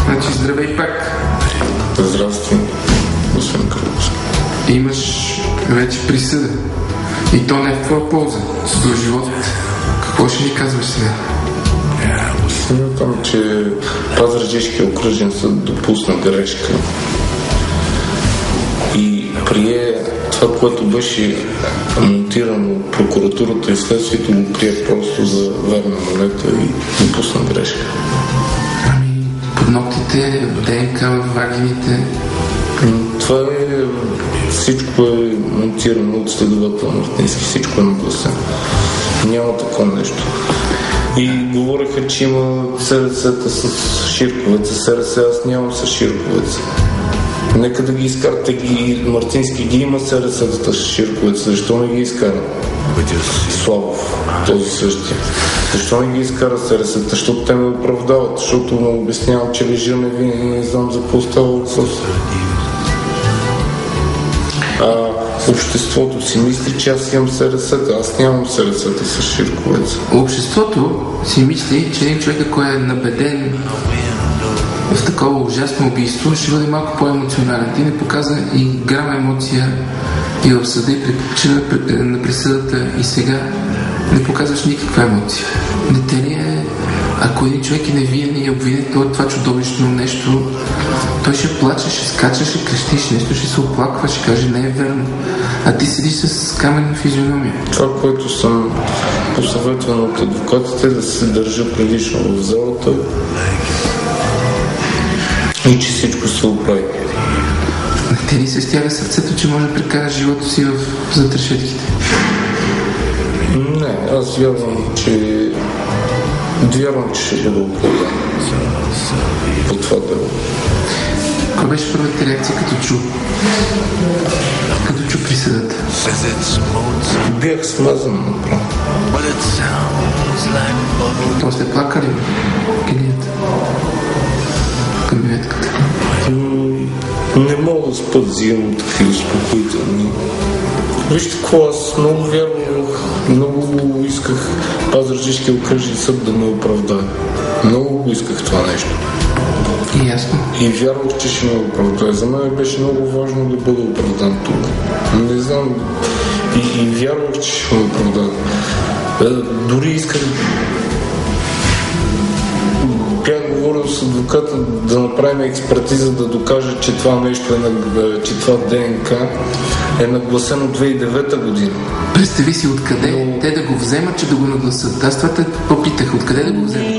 Значи, здравей пак. Здравствуй, господин Кръгов. Имаш вече присъда. И то не е в твоя полза. С доживот. Какво ще ни казваш сега? Смятам, че Пазарджишкия окръжен съд допусна грешка и прие това, което беше монтирано от прокуратурата и следствието, го прие просто за верна монета и допусна грешка. Ами, под ногтите, ДНК, вагините. Това е... Всичко е монтирано от следовател Мартински, всичко е нагласено. Няма такова нещо. И говореха, че има СРС-та с Ширковеца. СРС аз нямам с Ширковеца. Нека да ги изкарате. Мартински ги има СРС-та с Ширковеца. Защо не ги изкара? Славов, този същия. Защо не ги изкара СРС-та? Защото те ме оправдават. Защото ме обяснявам, че лежа невинен и не знам за какво става въпрос. Обществото си мисли, че аз имам СРС-та. Аз нямам СРС-та с Ширковеца. Обществото си мисли, че един човек, който е набеден в такова ужасно убийство, ще бъде малко по-емоционален. Ти не показа и грам емоция и в съда, и на присъдата, и сега не показваш никаква емоция. Не те ли е, ако един човек е невинен и обвинен това чудовищно нещо, той ще плаче, ще скача, ще крещиш нещо, ще се оплаква, ще каже не е верно. А ти седиш с каменна физиономия. Това, което съм посъветван от адвокатите, да се държа предишно в залата и че всичко се оправи. Те ли се стяга сърцето, че може да прекара живота си зад решетките? Не, аз вярвам, че ще бъда оправдан по това дело. Каква беше първата реакция като чу присъдата? Бях смазан направо. То сте плакали генията? Кабинетката? Не мога да спът, взимам такива успокоителни. Вижте какво, аз много вярвах, много исках Пазарджишкия окръжен съд да ме оправдае. Много го исках това нещо. И ясно. И вярвах, че ще ме оправдае. За мен беше много важно да бъда оправдан тук. Не знам. И вярвах, че ще ме оправдае. Дори исках... Бях говорил с адвоката да направим експертиза, да докаже, че това нещо че това ДНК е нагласено 2009 година. Представи си откъде те да го вземат, че да го нагласат. Аз това те попитах, откъде да го вземат?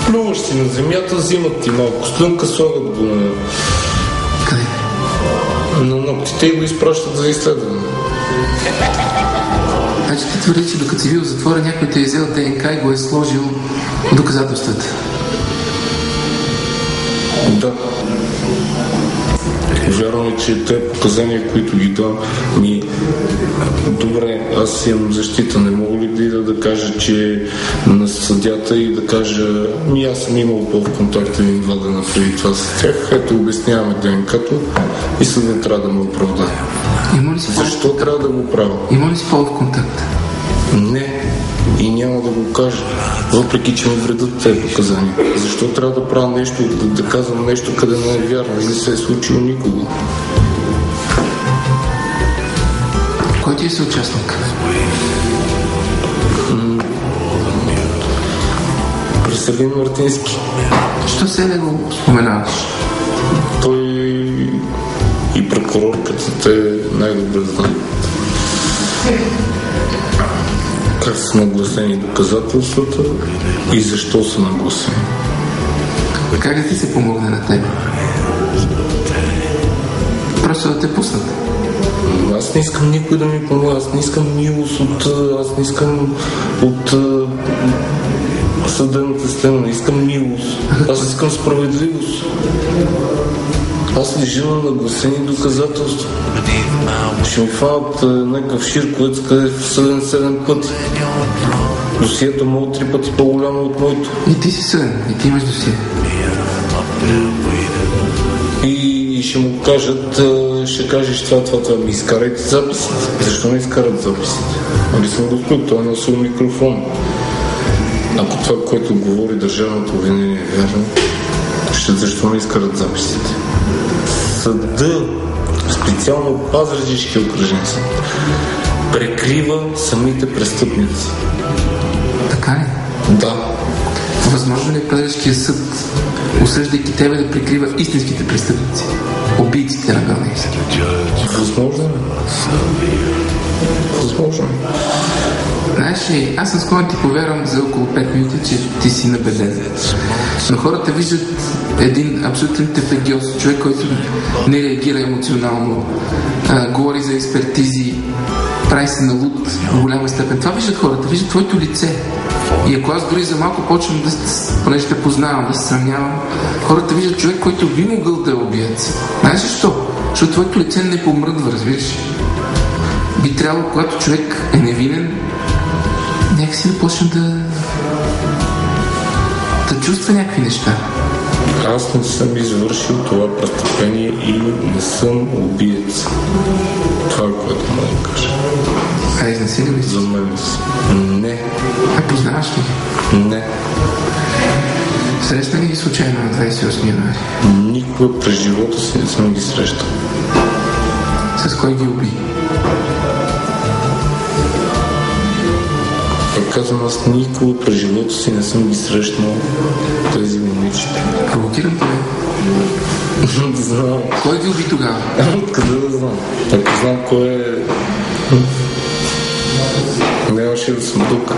Плюваш си на земята, взимат ти малко слюнка, слагат го на... Къде? На ногтите и го изпращат за изследване. Значи ти твърди, че докато си бил в затвора, някой те е взел ДНК и го е сложил в доказателствата. Да. Вярвам, че те показания, които ги дам, добре, аз имам защита, не мога ли да ида да кажа, че на съдята и да кажа, аз съм имал по-в-контакт един-два дена преди това с тях, ето обясняваме ДНК-то и съдът трябва да ме оправдае. Защо трябва да го правя? Има ли си по-в-контакт? Не. И няма да го кажа, въпреки че ми вредят тези показания. Защо трябва да правя нещо, да казвам нещо, къде не е вярно и не се е случило никога? Кой ти е съучастник? Преселин Мартински. Що се не го споменаваш? Той и прокурорката те най-добре знаят. Как са нагласени доказателствата и защо са нагласени. Как да ти се помогне на теб? Просто да те пуснат. Аз не искам никой да ми помогне, аз не искам милост аз не искам от съдебната система, не искам милост. Аз искам справедливост. Аз лежа на нагласени доказателства. Ще ми фанат някакъв Ширковец, къде е съден 7 пъти. Досието му 3 пъти по-голямо от моето. И ти си съден, и ти имаш досие. И ще му кажат, ще кажеш това, ми изкарайте записите. Защо не изкарат записите? Али съм го включил, той е носил микрофон. Ако това, което говори държавното обвинение е вярно, защо не изкарат записите? Съда, специално Пазарджишки окръжен съд, прекрива самите престъпници. Така ли? Да. Възможно ли е Пазарджишкия съд, осъждайки тебе, да прикрива истинските престъпници? Убийците на Галнейски? Възможно е. Възможно е. Знаеш ли, аз съм склонен ти повярвам за около 5 минути, че ти си набеден. Но хората виждат един абсолютен тефегиоз, човек, който не реагира емоционално, говори за експертизи, прави се на луд в голяма степен. Това виждат хората, виждат твоето лице. И ако аз дори за малко почвам понеже те познавам, да се сравнявам, хората виждат човек, който би могъл да е убиец. Знаеш защо? Защото твоето лице не помръдва, разбираш. Би трябвало, когато човек е невинен, някакси да почне да чувства някакви неща. Аз не съм извършил това престъпление и не съм убиец. Това е което мога да кажа. А изнасилил ли си? За мен си. Не. А познаваш ли ги? Не. Срещна ли ги случайно на 28 януари? Никога през живота си не съм ги срещал. С кой ги уби? Казвам, аз никога през живота си не съм ги срещнал тези момичета. Провокирам те? Не знам. Кой ги уби тогава? Откъде да знам? Ако знам кой е... Нямаше да съм тук.